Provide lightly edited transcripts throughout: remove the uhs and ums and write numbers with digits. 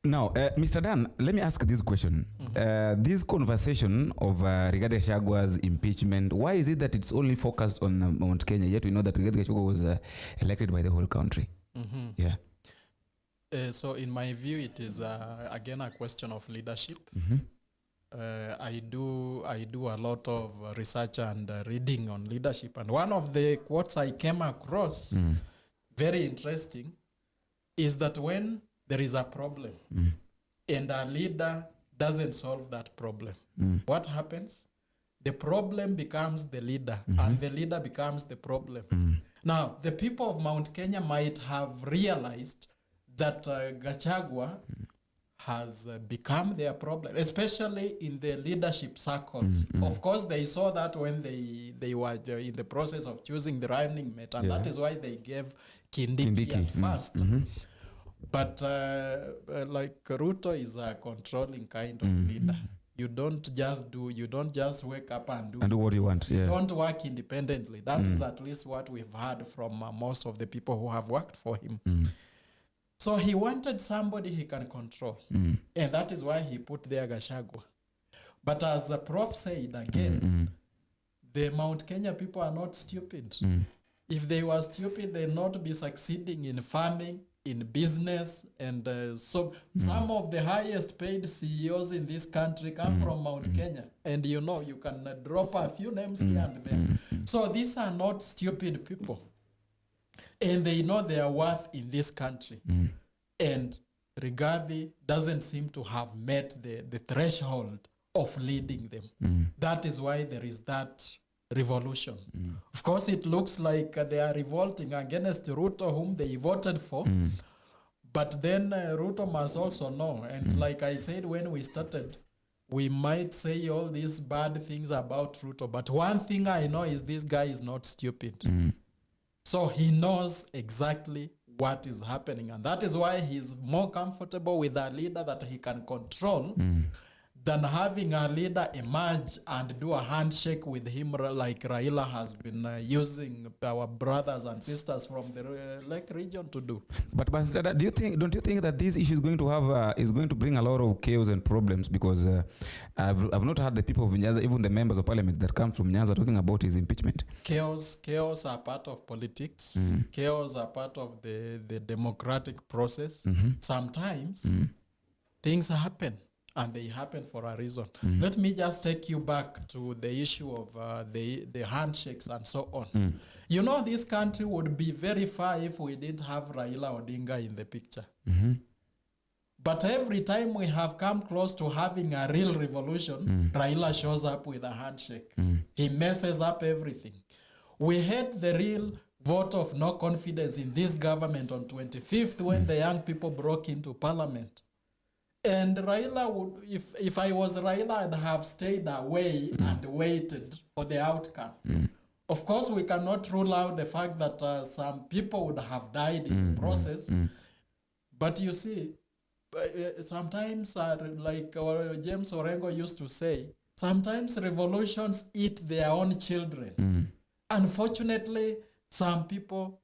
Now, Mr. Dan, let me ask this question. This conversation of Rigathi Gachagua's impeachment, why is it that it's only focused on Mount Kenya, yet we know that Rigathi Gachagua was elected by the whole country? Yeah. So in my view, it is again a question of leadership. I do a lot of research and reading on leadership, and one of the quotes I came across, very interesting, is that when there is a problem and a leader doesn't solve that problem, what happens? The problem becomes the leader, and the leader becomes the problem. Now, the people of Mount Kenya might have realized that Gachagua has become their problem, especially in the leadership circles. Of course, they saw that when they were in the process of choosing the running mate, and that is why they gave Kindiki at first. But like Ruto is a controlling kind of leader. You don't just wake up and do what you want. You don't work independently. That is at least what we've heard from most of the people who have worked for him. So he wanted somebody he can control. And that is why he put there Gachagua. But as the prof said again, the Mount Kenya people are not stupid. If they were stupid, they'd not be succeeding in farming, in business, and so some of the highest paid CEOs in this country come from Mount Kenya. And you know, you can drop a few names here and there. So these are not stupid people. And they know their worth in this country. And Rigathi doesn't seem to have met the threshold of leading them. That is why there is that revolution. Of course, it looks like they are revolting against Ruto, whom they voted for. But then Ruto must also know. And like I said when we started, we might say all these bad things about Ruto. But one thing I know is this guy is not stupid. So he knows exactly what is happening. And that is why he's more comfortable with a leader that he can control than having a leader emerge and do a handshake with him like Raila has been using our brothers and sisters from the Lake region to do. But don't you think that this issue is going to have is going to bring a lot of chaos and problems? Because I've not heard the people of Nyanza, even the members of parliament that come from Nyanza, talking about his impeachment. Chaos are part of politics. Chaos are part of the democratic process. Sometimes things happen. And they happen for a reason. Let me just take you back to the issue of the handshakes and so on. You know, this country would be very far if we didn't have Raila Odinga in the picture. But every time we have come close to having a real revolution, Raila shows up with a handshake. He messes up everything. We had the real vote of no confidence in this government on 25th when the young people broke into parliament. And Raila would, if I was Raila, I'd have stayed away and waited for the outcome. Of course, we cannot rule out the fact that some people would have died in the process. But you see, sometimes, like James Orengo used to say, sometimes revolutions eat their own children. Unfortunately, some people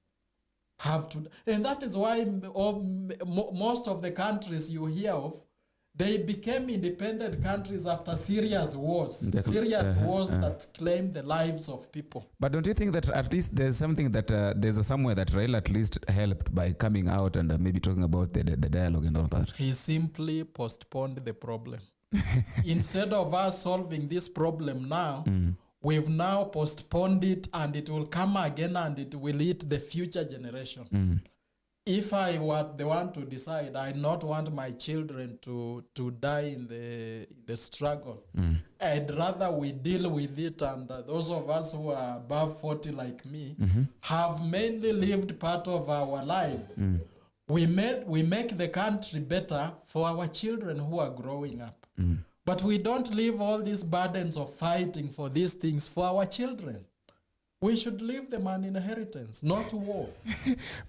have to, and that is why most of the countries you hear of, they became independent countries after serious wars. Wars that claim the lives of people. But don't you think that at least there's something that there's somewhere that Raila at least helped by coming out and maybe talking about the dialogue and all that? He simply postponed the problem. Instead of us solving this problem now, we've now postponed it, and it will come again and it will eat the future generation. If I were the one to decide, I not want my children to die in the struggle. I'd rather we deal with it, and those of us who are above 40 like me have mainly lived part of our life. We make the country better for our children who are growing up. But we don't leave all these burdens of fighting for these things for our children. We should leave them an inheritance, not war.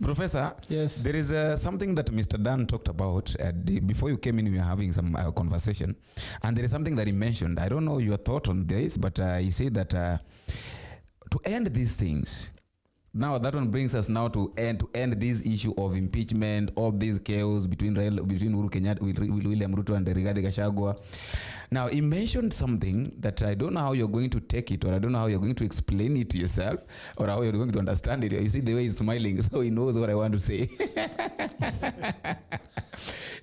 Professor, yes, there is something that Mr. Dan talked about. Before you came in, we were having some conversation. And there is something that he mentioned. I don't know your thought on this, but he said that to end these things, now that one brings us now to end this issue of impeachment, all this chaos between Uhuru Kenyatta, William Ruto and Rigathi Gachagua. Now, he mentioned something that I don't know how you're going to take it, or I don't know how you're going to explain it to yourself, or how you're going to understand it. You see the way he's smiling, so he knows what I want to say.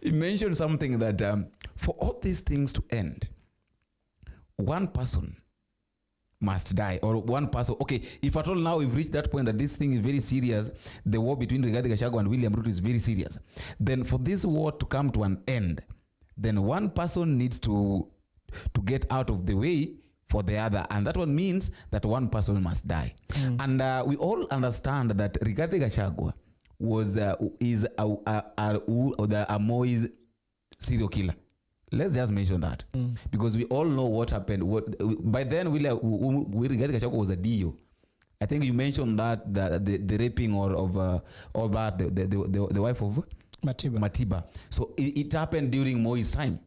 He mentioned something that for all these things to end, one person must die, or one person. Okay, if at all now we've reached that point that this thing is very serious, the war between Rigathi Gachagua and William Ruto is very serious, then for this war to come to an end, then one person needs to get out of the way for the other, and that one means that one person must die. And we all understand that Rigathi Gachagua is a Moi's serial killer. Let's just mention that, because we all know what happened. By then, Rigathi Gachagua was a DO. I think you mentioned that the raping of all that, the wife of Matiba. So it happened during Moi's time,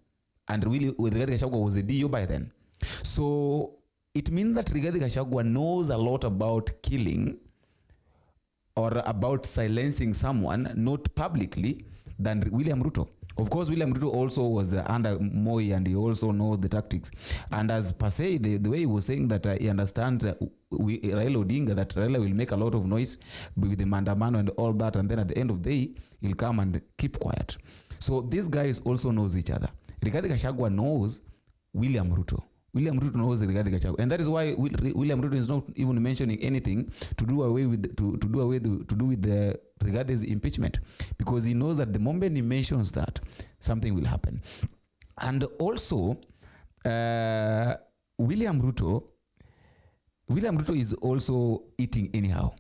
and really Rigathi Gachagua was a DO by then. So it means that Rigathi Gachagua knows a lot about killing or about silencing someone, not publicly, than William Ruto. Of course, William Ruto also was under Moi, and he also knows the tactics. And as per se, the way he was saying that he understands Raila Odinga, that Raila will make a lot of noise with the mandamano and all that, and then at the end of the day, he'll come and keep quiet. So these guys also knows each other. Rigathi Gachagua knows William Ruto. William Ruto knows Rigathi Gachagua, and that is why William Ruto is not even mentioning anything to do with the Rigathi's impeachment, because he knows that the moment he mentions that, something will happen. And also, William Ruto is also eating anyhow.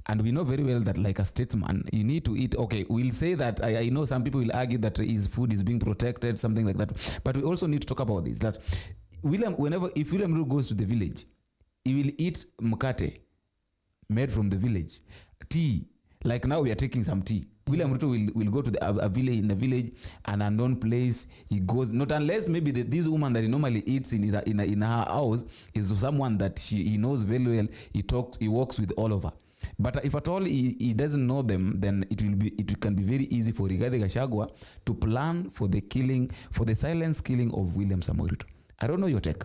And we know very well that, like a statesman, you need to eat. Okay, we'll say that, I know some people will argue that his food is being protected, something like that. But we also need to talk about this, that if William Ruto goes to the village, he will eat mkate made from the village. Tea, like now we are taking some tea. William Ruto will go to a village, in the village, an unknown place. He goes, not unless maybe this woman that he normally eats in her house is someone that he knows very well. He works with all of her. But if at all he doesn't know them, then it can be very easy for Rigathi Gachagua to plan for the silent killing of William Samoei Ruto. I don't know your take.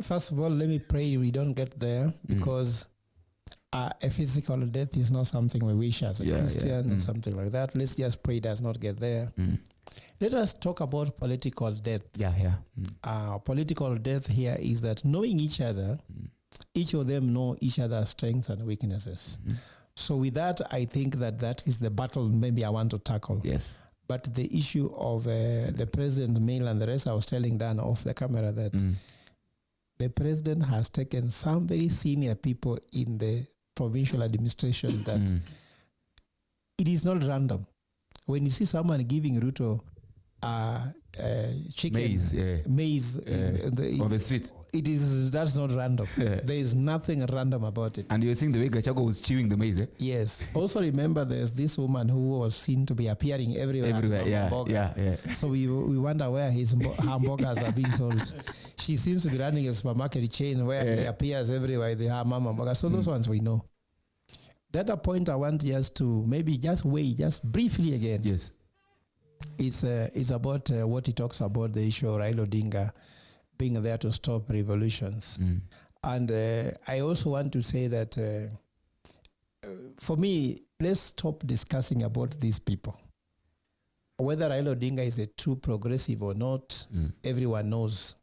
First of all, let me pray we don't get there, because a physical death is not something we wish as a Christian or something like that. Let's just pray it does not get there. Let us talk about political death. Political death here is that knowing each other, each of them know each other's strengths and weaknesses. So with that, I think that is the battle maybe I want to tackle. Yes. But the issue of the president mail and the rest, I was telling Dan off the camera that the president has taken some very senior people in the provincial administration that it is not random. When you see someone giving Ruto chicken maize on the street, that's not random. There is nothing random about it. And you're seeing the way Gachagua was chewing the maize. Yes. Also remember, there's this woman who was seen to be appearing everywhere. So we wonder where his hamburgers are being sold. She seems to be running a supermarket chain where he appears everywhere. They have mama burgers. So those ones we know. The other point I want just to maybe just weigh just briefly again. Yes. It's about what he talks about, the issue of Raila Odinga being there to stop revolutions. And I also want to say that for me, let's stop discussing about these people. Whether Raila Odinga is a true progressive or not, everyone knows.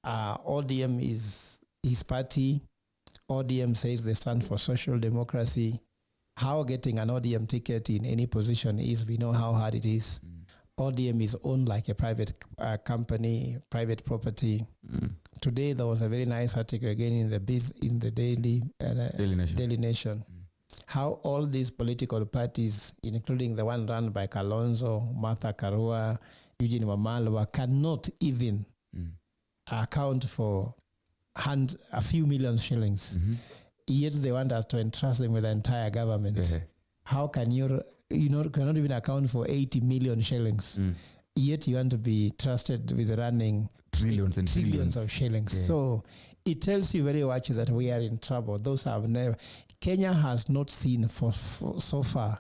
ODM is his party. ODM says they stand for social democracy. How getting an ODM ticket in any position is, we know how hard it is. ODM is owned like a private company, private property. Today there was a very nice article again in the Daily Nation. How all these political parties, including the one run by Kalonzo, Martha Karua, Eugene Wamalwa, cannot even account for a few million shillings. Yet they want us to entrust them with the entire government. How can you cannot even account for 80 million shillings? Yet you want to be trusted with running trillions and trillions trillions of shillings. Yeah. So it tells you very much that we are in trouble. Those have never. Kenya has not seen for so far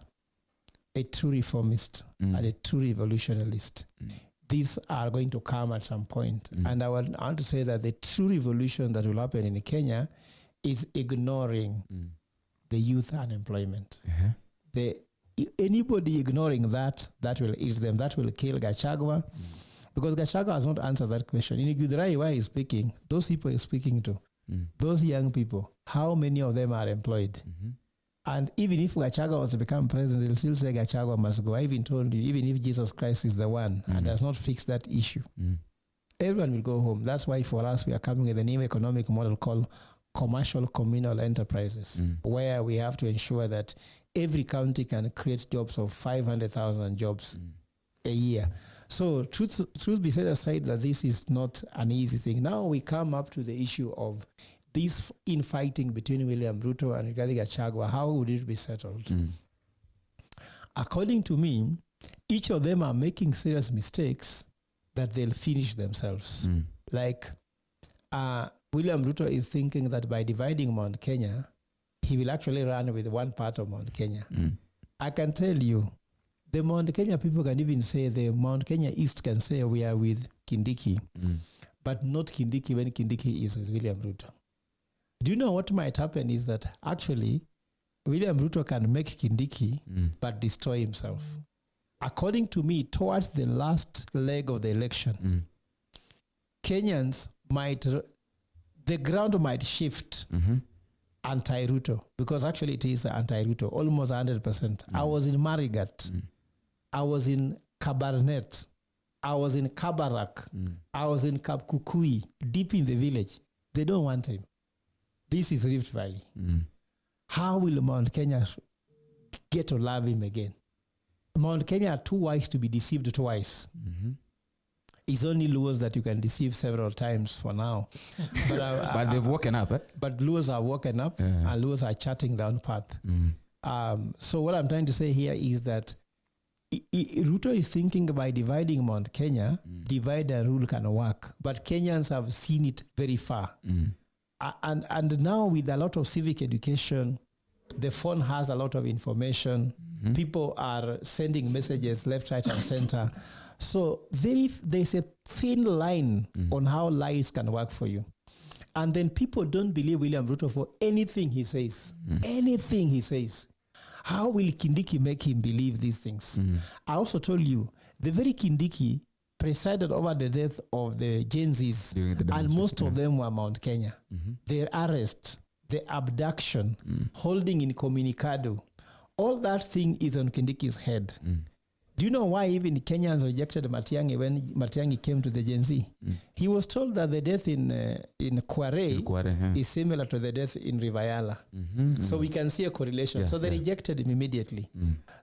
a true reformist and a true revolutionist. These are going to come at some point. And I want to say that the true revolution that will happen in Kenya is ignoring the youth unemployment. Anybody ignoring that will eat them. That will kill Gachagua. Because Gachagua has not answered that question. In Githurai, where he's speaking, those people he's speaking to, those young people, how many of them are employed? And even if Gachagua was to become president, they'll still say Gachagua must go. I even told you, even if Jesus Christ is the one and does not fix that issue, everyone will go home. That's why for us, we are coming with a new economic model called commercial communal enterprises, where we have to ensure that every county can create jobs of 500,000 jobs a year. So truth be said aside that this is not an easy thing. Now we come up to the issue of this infighting between William Ruto and Rigathi Gachagua. How would it be settled? According to me, each of them are making serious mistakes that they'll finish themselves. Like William Ruto is thinking that by dividing Mount Kenya, he will actually run with one part of Mount Kenya. I can tell you, the Mount Kenya people can even say, the Mount Kenya East can say we are with Kindiki, but not Kindiki when Kindiki is with William Ruto. Do you know what might happen is that actually William Ruto can make Kindiki but destroy himself. According to me, towards the last leg of the election, Kenyans the ground might shift anti-Ruto, because actually it is anti-Ruto, almost 100%. I was in Marigat. I was in Kabarnet. I was in Kabarak. I was in Kapkukui, deep in the village. They don't want him. This is Rift Valley. How will Mount Kenya get to love him again? Mount Kenya are too wise to be deceived twice. It's only Luos that you can deceive several times for now. But they've woken up. But Luos are woken up and Luos are charting their own path. So what I'm trying to say here is that Ruto is thinking by dividing Mount Kenya, divide and rule can work. But Kenyans have seen it very far. And now with a lot of civic education, the phone has a lot of information. People are sending messages left, right, and center. So there's a thin line on how lies can work for you. And then people don't believe William Ruto for anything he says. Anything he says. How will Kindiki make him believe these things? I also told you, the very Kindiki presided over the death of the Gen Zs, and most of them were Mount Kenya. Their arrest, the abduction, holding in Communicado, all that thing is on Kindiki's head. Do you know why even Kenyans rejected Matiang'i when Matiang'i came to the Gen Z? He was told that the death in Kware is similar to the death in Rivayala. So we can see a correlation. So they rejected him immediately.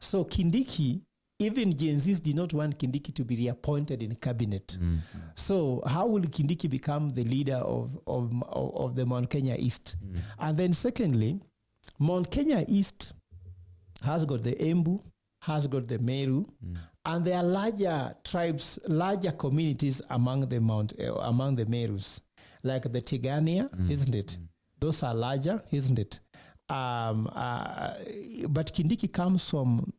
So Kindiki, even Gen Zs did not want Kindiki to be reappointed in cabinet. So how will Kindiki become the leader of the Mount Kenya East? And then secondly, Mount Kenya East has got the Embu, has got the Meru, and there are larger tribes, larger communities among the Merus, like the Tigania, isn't it? Those are larger, isn't it? But Kindiki comes from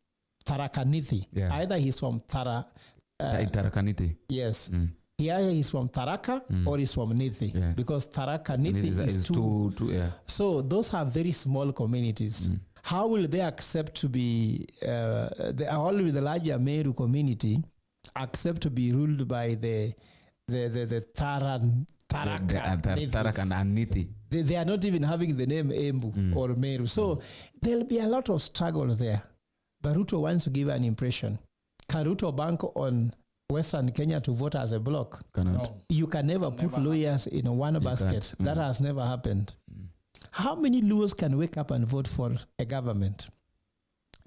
Tharakanithi. Either he's from Tharakanithi. Yes. Either he's from Tharaka or he's from Nithi. Because Tharakanithi is two. So those are very small communities. How will they accept to be, how will the larger Meru community accept to be ruled by the Tarakan and Nithi? They are not even having the name Embu or Meru. So there'll be a lot of struggle there. But Ruto wants to give an impression. Can Ruto bank on Western Kenya to vote as a bloc? No. You can never put lawyers in one basket. That has never happened. How many Luos can wake up and vote for a government?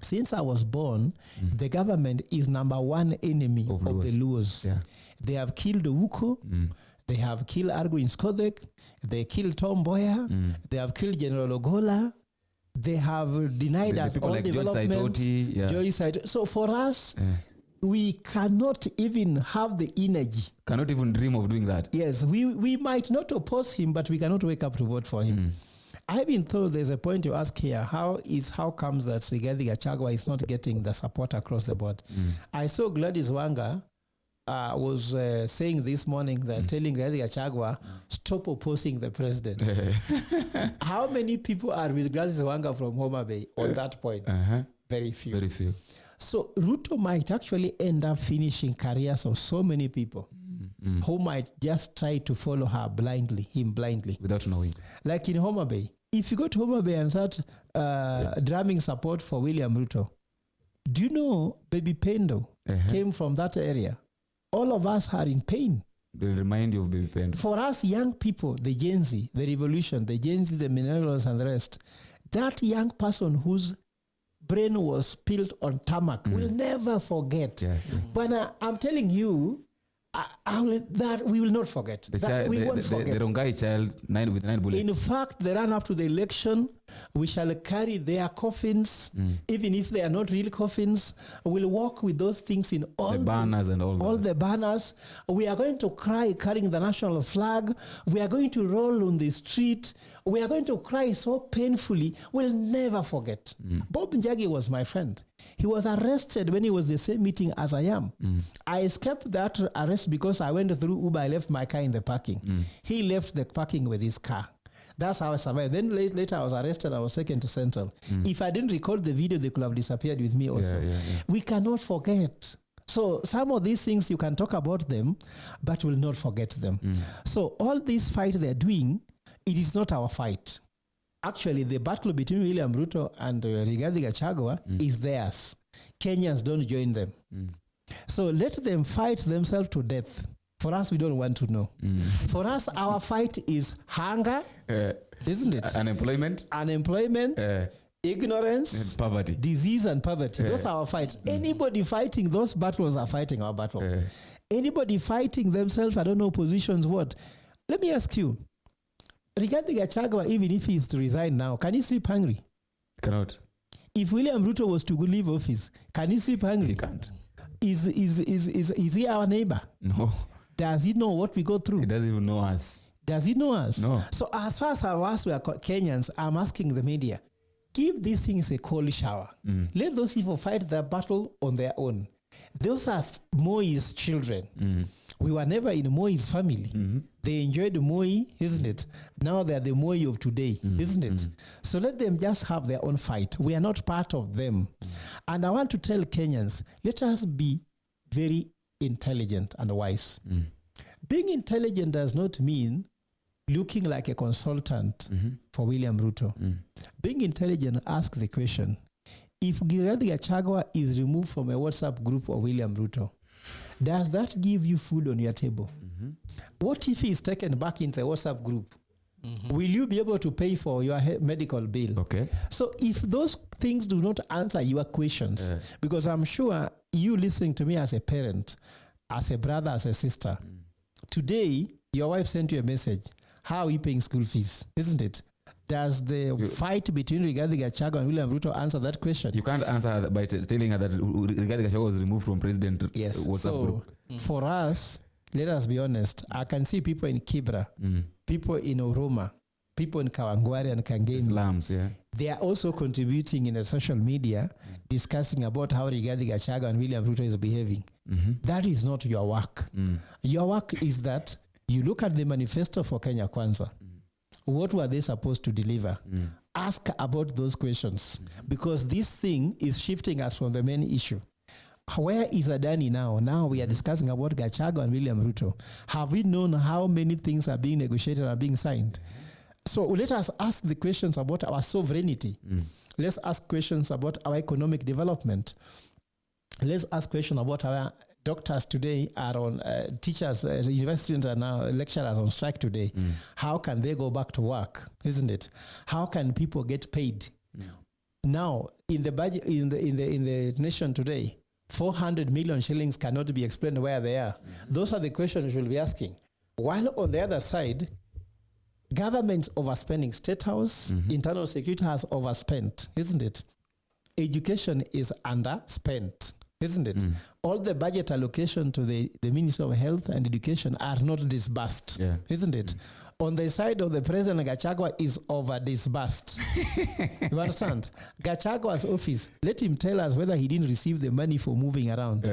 Since I was born, the government is number one enemy of the Luos. They have killed Wuko. They have killed Argo Skodek. They killed Tom Boya. They have killed General Ogola. They have denied us all like development. Joy Saitoti. So for us, we cannot even have the energy. Cannot even dream of doing that. Yes, we might not oppose him, but we cannot wake up to vote for him. I've been told there's a point to ask here. How comes that Rigathi Gachagua is not getting the support across the board? I saw Gladys Wanga was saying this morning that telling Rigathi Gachagua, stop opposing the president. How many people are with Gladys Wanga from Homa Bay on that point? Very few. Very few. So Ruto might actually end up finishing careers of so many people who might just try to follow him blindly. Without knowing. Like in Homa Bay. If you go to Homa Bay and start drumming support for William Ruto, do you know Baby Pendo came from that area? All of us are in pain. They remind you of Baby Pendo. For us young people, the Gen Z, the revolution, the Gen Z, the millennials and the rest, that young person whose brain was spilled on tarmac will never forget. But I'm telling you, that we will not forget. The Rongai child with 9 bullets. In fact, the run up to the election, we shall carry their coffins, even if they are not real coffins. We'll walk with those things in all the banners and all the banners. We are going to cry carrying the national flag. We are going to roll on the street. We are going to cry so painfully. We'll never forget. Bob Njagi was my friend. He was arrested when he was the same meeting as I am. I escaped that arrest because I went through Uber. I left my car in the parking. He left the parking with his car. That's how I survived. Then later I was arrested. I was taken to Central. If I didn't record the video, they could have disappeared with me also. We cannot forget. So some of these things, you can talk about them, but we'll not forget them. So all this fight they're doing, it is not our fight. Actually, the battle between William Ruto and Rigathi Gachagua is theirs. Kenyans don't join them. So let them fight themselves to death. For us, we don't want to know. For us, our fight is hunger, isn't it? Unemployment, ignorance, and poverty, disease and poverty. Those are our fights. Anybody fighting those battles are fighting our battle. Anybody fighting themselves, I don't know, positions, what? Let me ask you, Rigathi Gachagua, even if he is to resign now, can he sleep hungry? Cannot. If William Ruto was to leave office, can he sleep hungry? He can't. Is he our neighbor? No. Does he know what we go through? He doesn't even know us. Does he know us? No. So as far as we are Kenyans, I'm asking the media, give these things a cold shower. Let those people fight their battle on their own. Those are Moi's children. We were never in Moi's family. They enjoyed Moi, isn't it? Now they're the Moi of today, isn't it? So let them just have their own fight. We are not part of them. And I want to tell Kenyans, let us be very intelligent and wise. Being intelligent does not mean looking like a consultant for William Ruto. Being intelligent, ask the question, if Rigathi Gachagua is removed from a WhatsApp group of William Ruto, does that give you food on your table? What if he is taken back into the WhatsApp group? Will you be able to pay for your medical bill? Okay. So if those things do not answer your questions, because I'm sure you listening to me as a parent, as a brother, as a sister, today your wife sent you a message. How are you paying school fees? Isn't it? Does the fight between Rigathi Gachagua and William Ruto answer that question? You can't answer by telling her that Rigathi Gachagua was removed from president. Yes. WhatsApp So group. For us, let us be honest. I can see people in Kibra, people in Oroma, people in Kawangware and Kangemi. Slums, yeah. They are also contributing in the social media, discussing about how Rigathi Gachagua and William Ruto is behaving. That is not your work. Your work is that you look at the manifesto for Kenya Kwanza. What were they supposed to deliver? Ask about those questions because this thing is shifting us from the main issue. Where is Adani now? Now we are discussing about Gachagua and William Ruto. Have we known how many things are being negotiated and being signed? So let us ask the questions about our sovereignty. Let's ask questions about our economic development. Let's ask questions about our doctors today are on, teachers, university students are now, lecturers on strike today. How can they go back to work, isn't it? How can people get paid? Now, in the budget, in the nation today, 400 million shillings cannot be explained where they are. Those are the questions we will be asking. While on the other side, government's overspending. State House, internal security has overspent, isn't it? Education is underspent. isn't it? All the budget allocation to the Ministry of Health and Education are not disbursed, isn't it? On the side of the President, Gachagua is over disbursed. You understand? Gachagua's office, let him tell us whether he didn't receive the money for moving around.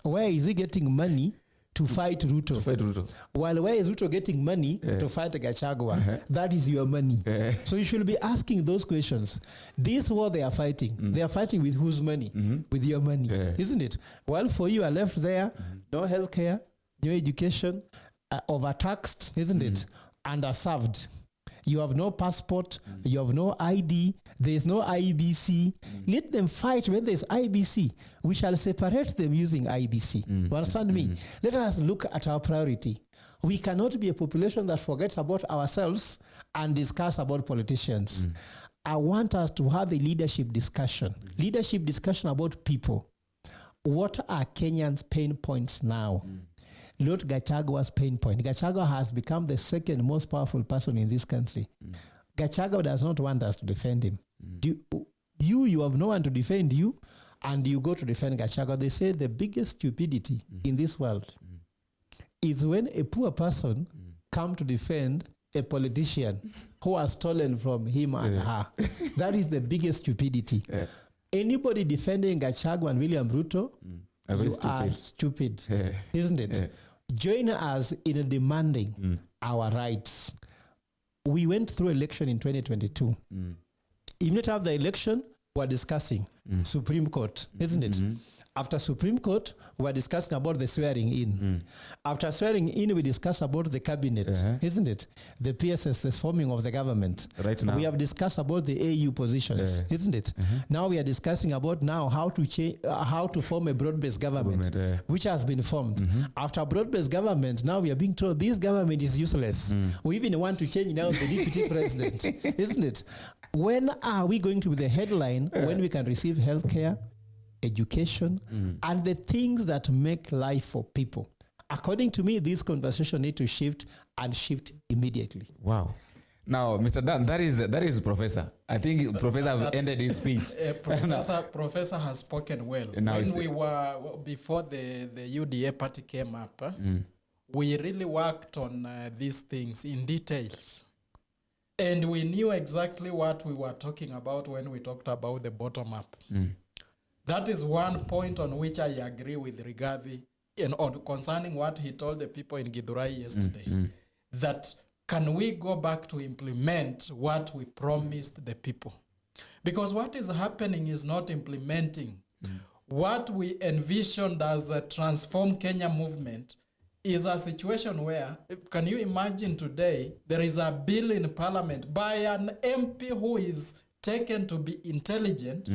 Where is he getting money to fight Ruto? While where is Ruto getting money to fight Gachagua? That is your money. So you should be asking those questions. This war they are fighting. They are fighting with whose money? With your money, isn't it? Well, for you are left there, no healthcare, no education, overtaxed, isn't it? Underserved. You have no passport, you have no ID, there is no IBC. Let them fight when there is IBC. We shall separate them using IBC. You understand me? Let us look at our priority. We cannot be a population that forgets about ourselves and discuss about politicians. I want us to have a leadership discussion. Leadership discussion about people. What are Kenyans' pain points now? Not Gachagua's pain point. Gachagua has become the second most powerful person in this country. Gachagua does not want us to defend him. You have no one to defend you, and you go to defend Gachagua. They say the biggest stupidity in this world is when a poor person come to defend a politician who has stolen from him and her. That is the biggest stupidity. Anybody defending Gachagua and William Ruto, you are stupid, isn't it? Join us in demanding our rights. We went through election in 2022. Immediately after the election, we're discussing Supreme Court, isn't it? After Supreme Court, we're discussing about the swearing in. After swearing in, we discuss about the cabinet, isn't it? The PSS, the forming of the government. Right now. We have discussed about the AU positions, isn't it? Now we are discussing about now how to form a broad-based government, which has been formed. After broad-based government, now we are being told this government is useless. We even want to change now the deputy president, isn't it? When are we going to be the headline when we can receive healthcare, education, and the things that make life for people? According to me, this conversation needs to shift and shift immediately. Wow. Now, Mr. Dan, that is Professor. I think Professor has ended his speech. Professor has spoken well. When we were, before the UDA party came up, we really worked on these things in details. And we knew exactly what we were talking about when we talked about the bottom up. That is one point on which I agree with Rigathi and on concerning what he told the people in Githurai yesterday. That can we go back to implement what we promised the people? Because what is happening is not implementing. What we envisioned as a Transform Kenya movement is a situation where, can you imagine today, there is a bill in parliament by an MP who is taken to be intelligent,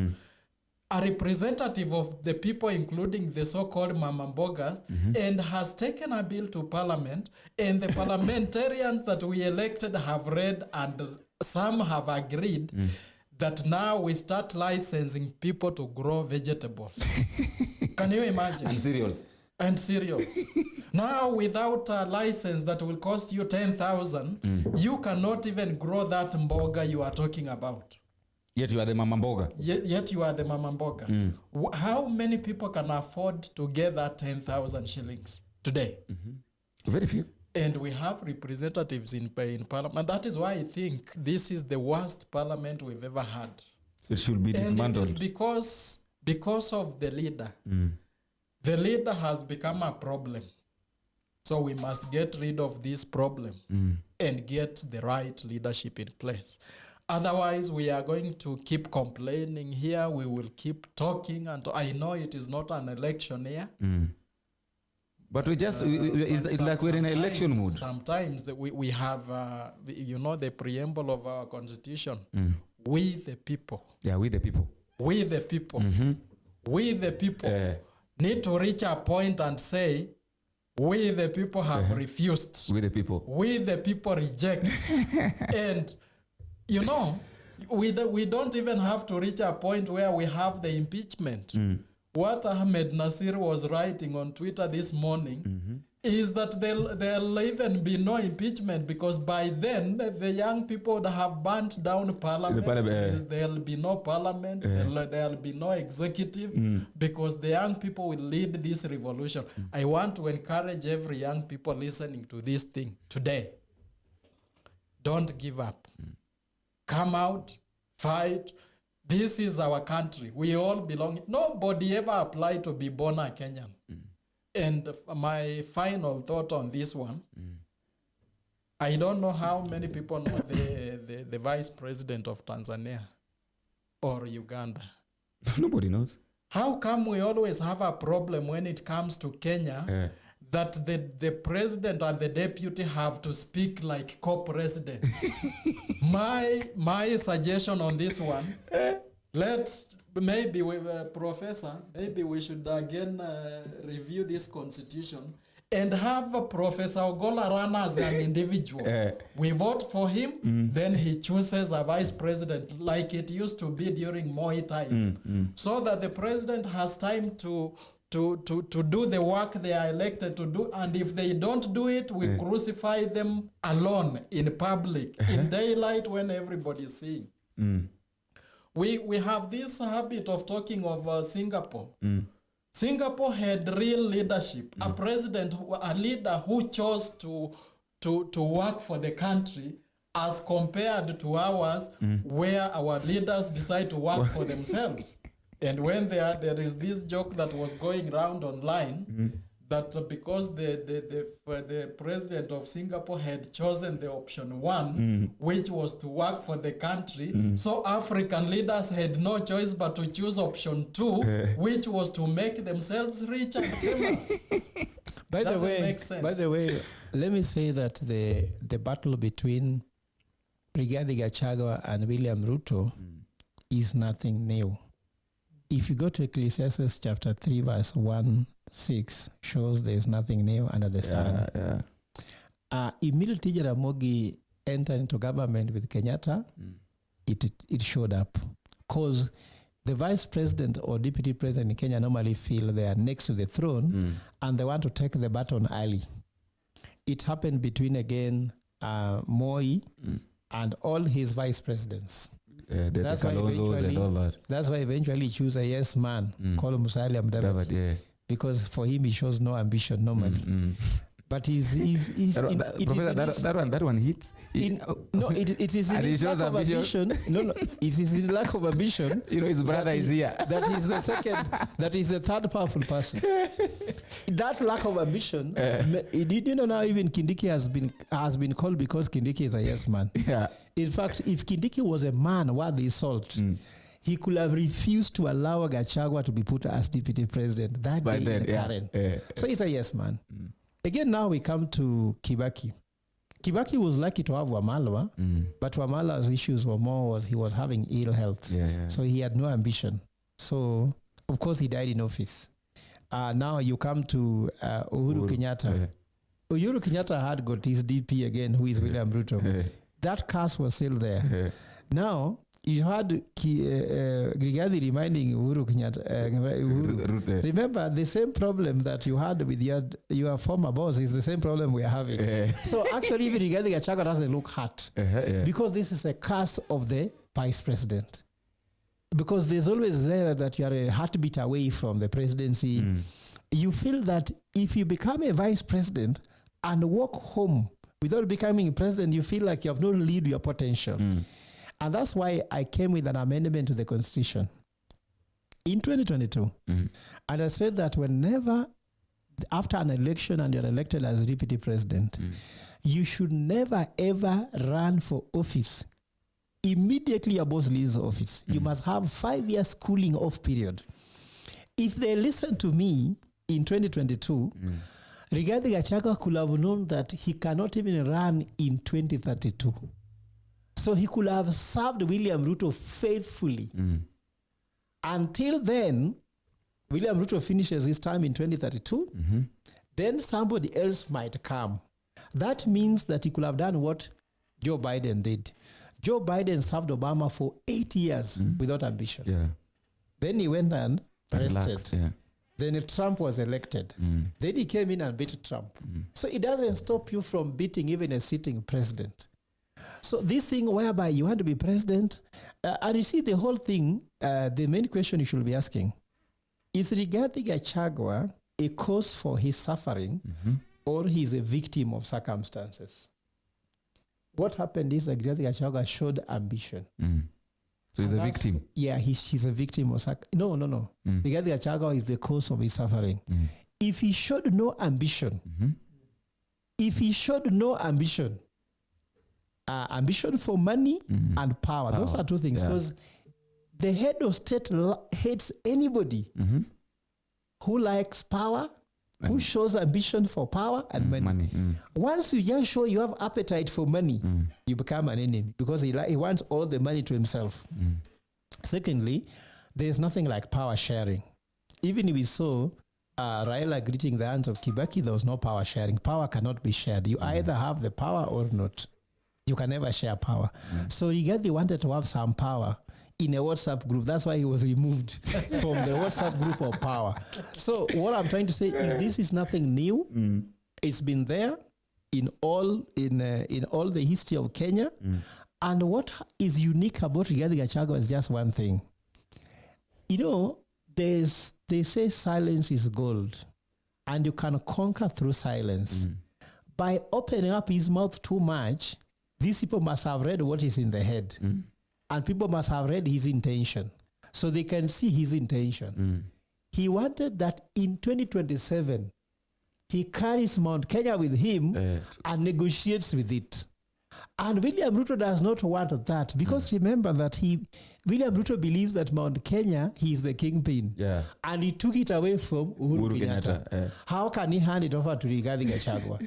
a representative of the people, including the so-called Mama Mbogas, and has taken a bill to parliament, and the parliamentarians that we elected have read, and some have agreed that now we start licensing people to grow vegetables. Can you imagine? And cereals. Now, without a license that will cost you 10,000, you cannot even grow that mboga you are talking about. Yet you are the Mama Mboga. Yet you are the Mama Mboga. How many people can afford to get that 10,000 shillings today? Very few. And we have representatives in parliament. That is why I think this is the worst parliament we've ever had. So it should be dismantled. And it is because of the leader. The leader has become a problem. So we must get rid of this problem and get the right leadership in place. Otherwise, we are going to keep complaining here. We will keep talking. And I know it is not an election year. But it's like we're in an election mood. Sometimes we have, the preamble of our constitution. We the people. Yeah, we the people. We the people. We the people need to reach a point and say, we the people have refused. We the people. We the people reject. And, we don't even have to reach a point where we have the impeachment. what Ahmed Nasir was writing on Twitter this morning is that there'll even be no impeachment, because by then the young people would have burnt down parliament. There'll be no parliament, there'll be no executive, because the young people will lead this revolution. I want to encourage every young people listening to this thing today. Don't give up. Come out, fight. This is our country. We all belong. Nobody ever applied to be born a Kenyan. And my final thought on this one, I don't know how many people know the vice president of Tanzania or Uganda. Nobody knows. How come we always have a problem when it comes to Kenya that the president and the deputy have to speak like co-presidents? My suggestion on this one, Professor, maybe we should again review this constitution and have Professor Ogola run as an individual. We vote for him, then he chooses a vice president like it used to be during Moi time, so that the president has time to do the work they are elected to do, and if they don't do it, we crucify them alone in public, in daylight when everybody is seeing. We have this habit of talking of Singapore. Singapore had real leadership. A president, a leader who chose to work for the country, as compared to ours, where our leaders decide to work for themselves. And when there is this joke that was going around online, that because the president of Singapore had chosen the option 1, which was to work for the country, so African leaders had no choice but to choose option 2, which was to make themselves rich and famous. By the way, let me say that the battle between Brigadier Gachagua and William Ruto is nothing new. If you go to Ecclesiastes chapter 3 verse 1-6, shows there is nothing new under the sun. Immediately Jaramogi entered into government with Kenyatta, it showed up. Because the vice president or deputy president in Kenya normally feel they are next to the throne and they want to take the baton early. It happened between, again, Moi and all his vice presidents. That's why eventually choose a yes man called Musalia Mudavadi, because for him he shows no ambition normally. But that one hits. It is in his lack of ambition. It is his lack of ambition. His brother is here. That is the second. That is the third powerful person. That lack of ambition. Now even Kindiki has been called because Kindiki is a yes man. Yeah. In fact, if Kindiki was a man worth his salt, he could have refused to allow Gachagua to be put as deputy president that day in the Karen. So he's a yes man. Again, now we come to Kibaki. Kibaki was lucky to have Wamalwa, but Wamala's issues were more he was having ill health. So he had no ambition. So, of course, he died in office. Now you come to Uhuru Kenyatta. Uhuru Kenyatta had got his DP again, who is William Ruto. That curse was still there. Now, you had Grigadi reminding Uhuru Kenyatta. Remember, the same problem that you had with your former boss is the same problem we are having. So actually, even Grigadi Gachagua doesn't look hurt. Because this is a curse of the vice president. Because there's always there that you are a heartbeat away from the presidency. You feel that if you become a vice president and walk home without becoming president, you feel like you have not lived your potential. And that's why I came with an amendment to the Constitution in 2022. And I said that whenever, after an election and you're elected as deputy president, you should never, ever run for office immediately your boss leaves the office. You must have 5 years cooling off period. If they listen to me in 2022, Rigathi Gachagua could have known that he cannot even run in 2032. So he could have served William Ruto faithfully. Until then, William Ruto finishes his term in 2032. Then somebody else might come. That means that he could have done what Joe Biden did. Joe Biden served Obama for 8 years without ambition. Then he went and rested. Yeah. Then Trump was elected. Then he came in and beat Trump. So it doesn't stop you from beating even a sitting president. So this thing whereby you want to be president, and you see the whole thing, the main question you should be asking, is Rigathi Gachagua a cause for his suffering or he's a victim of circumstances? What happened is that Rigathi Gachagua showed ambition. So he's a victim. Yeah, she's a victim of No. Rigathi Gachagua is the cause of his suffering. If he showed no ambition, ambition for money and power, those are two things. Because the head of state hates anybody who likes power, who shows ambition for power and money. Once you just show you have appetite for money, you become an enemy because he wants all the money to himself. Secondly, there's nothing like power sharing. Even if we saw Raila greeting the hands of Kibaki, there was no power sharing. Power cannot be shared. You either have the power or not. You can never share power. So Rigathi wanted to have some power in a WhatsApp group. That's why he was removed from the WhatsApp group of power. So what I'm trying to say is this is nothing new. It's been there in all the history of Kenya. And what is unique about Rigathi Gachagua is just one thing. You know, they say silence is gold, and you can conquer through silence. By opening up his mouth too much, these people must have read what is in the head. And people must have read his intention. So they can see his intention. He wanted that in 2027, he carries Mount Kenya with him and negotiates with it. And William Ruto does not want that because remember that William Ruto believes that Mount Kenya, he is the kingpin. And he took it away from Uhuru Kenyatta. How can he hand it over to Rigathi Gachagua?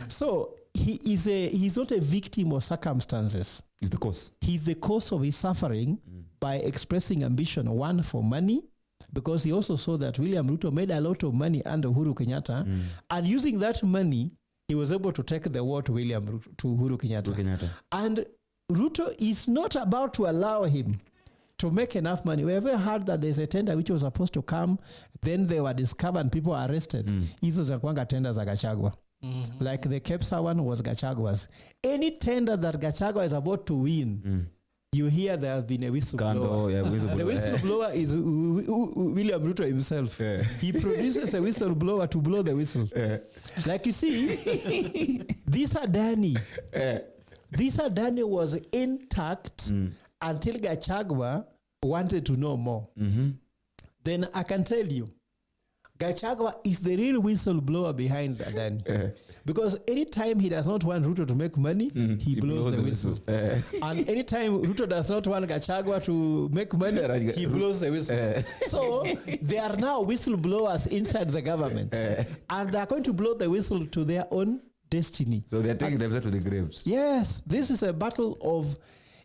So he's not a victim of circumstances. He's the cause. He's the cause of his suffering by expressing ambition, one, for money, because he also saw that William Ruto made a lot of money under Uhuru Kenyatta, and using that money, he was able to take the war to Uhuru Kenyatta. And Ruto is not about to allow him to make enough money. We ever heard that there's a tender which was supposed to come, then they were discovered and people were arrested. Hizo za kwanga tenders za Gachagua. Like the Kepsa one was Gachagua's. Any tender that Gachagua is about to win, you hear there has been a whistleblower. The whistleblower is William Ruto himself. He produces a whistleblower to blow the whistle. Like you see, this Adani was intact until Gachagua wanted to know more. Then I can tell you, Gachagua is the real whistleblower behind Adani. Because anytime he does not want Ruto to make money, he blows the whistle. And anytime Ruto does not want Gachagua to make money, he blows the whistle. So they are now whistleblowers inside the government. And they are going to blow the whistle to their own destiny. So they are taking themselves to the graves. Yes, this is a battle of,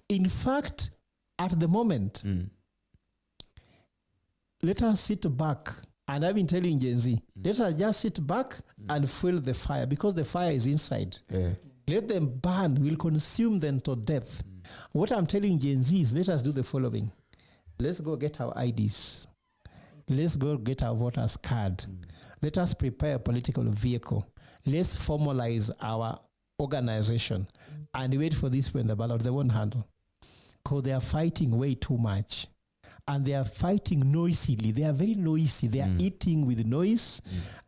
in fact, at the moment, let us sit back. And I've been telling Gen Z, let us just sit back and fuel the fire because the fire is inside. Let them burn, we'll consume them to death. What I'm telling Gen Z is let us do the following. Let's go get our IDs. Let's go get our voters card. Let us prepare a political vehicle. Let's formalize our organization and wait for this when the ballot they won't handle. Because they are fighting way too much. And they are fighting noisily. They are very noisy. They are eating with noise,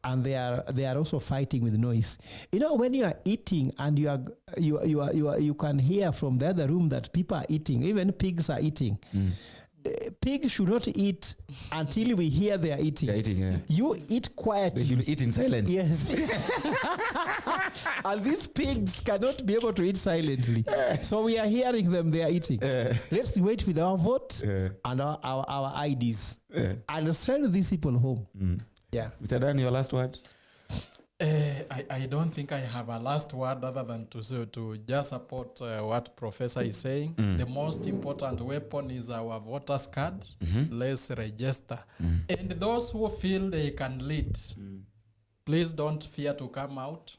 and they are also fighting with noise. You know, when you are eating and you can hear from the other room that people are eating. Even pigs are eating. Pigs should not eat until we hear they are eating. They're eating, You eat quietly. They should eat in silence. Yes. And these pigs cannot be able to eat silently. So we are hearing them, they are eating. Let's wait with our vote and our IDs and send these people home. Yeah. Mr. Dan, your last word? I don't think I have a last word other than to just support what Professor is saying. The most important weapon is our voters card. Let's register. And those who feel they can lead, please don't fear to come out.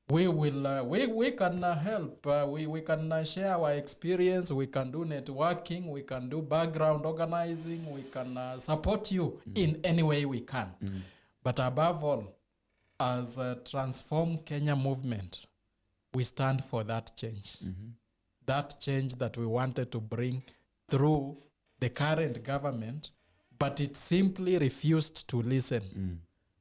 we will we can help. We can share our experience. We can do networking. We can do background organizing. We can support you in any way we can. But above all, as a Transform Kenya movement, we stand for that change. That change that we wanted to bring through the current government, but it simply refused to listen.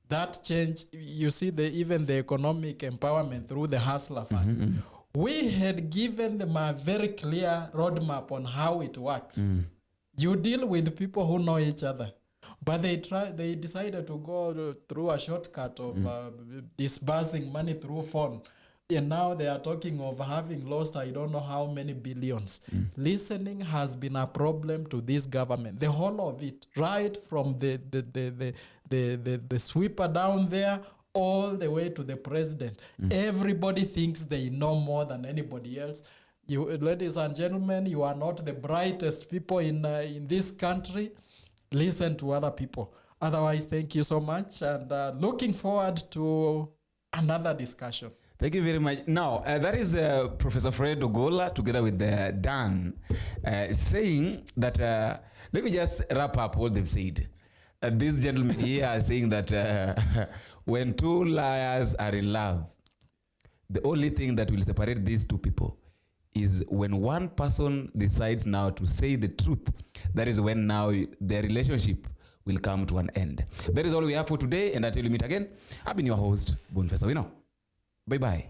That change, you see, even the economic empowerment through the Hustler Fund. We had given them a very clear roadmap on how it works. You deal with people who know each other. But they decided to go through a shortcut of disbursing money through phone. And now they are talking of having lost I don't know how many billions. Listening has been a problem to this government. The whole of it, right from the sweeper down there all the way to the president. Everybody thinks they know more than anybody else. You, ladies and gentlemen, you are not the brightest people in this country. Listen to other people. Otherwise, thank you so much, and looking forward to another discussion. Thank you very much. Now, that is Professor Fred Ogola together with Dan saying that, let me just wrap up what they've said. These gentlemen here are saying that when two liars are in love, the only thing that will separate these two people is when one person decides now to say the truth. That is when now their relationship will come to an end. That is all we have for today, and until we meet again, I've been your host, Boniface Awino. Bye-bye.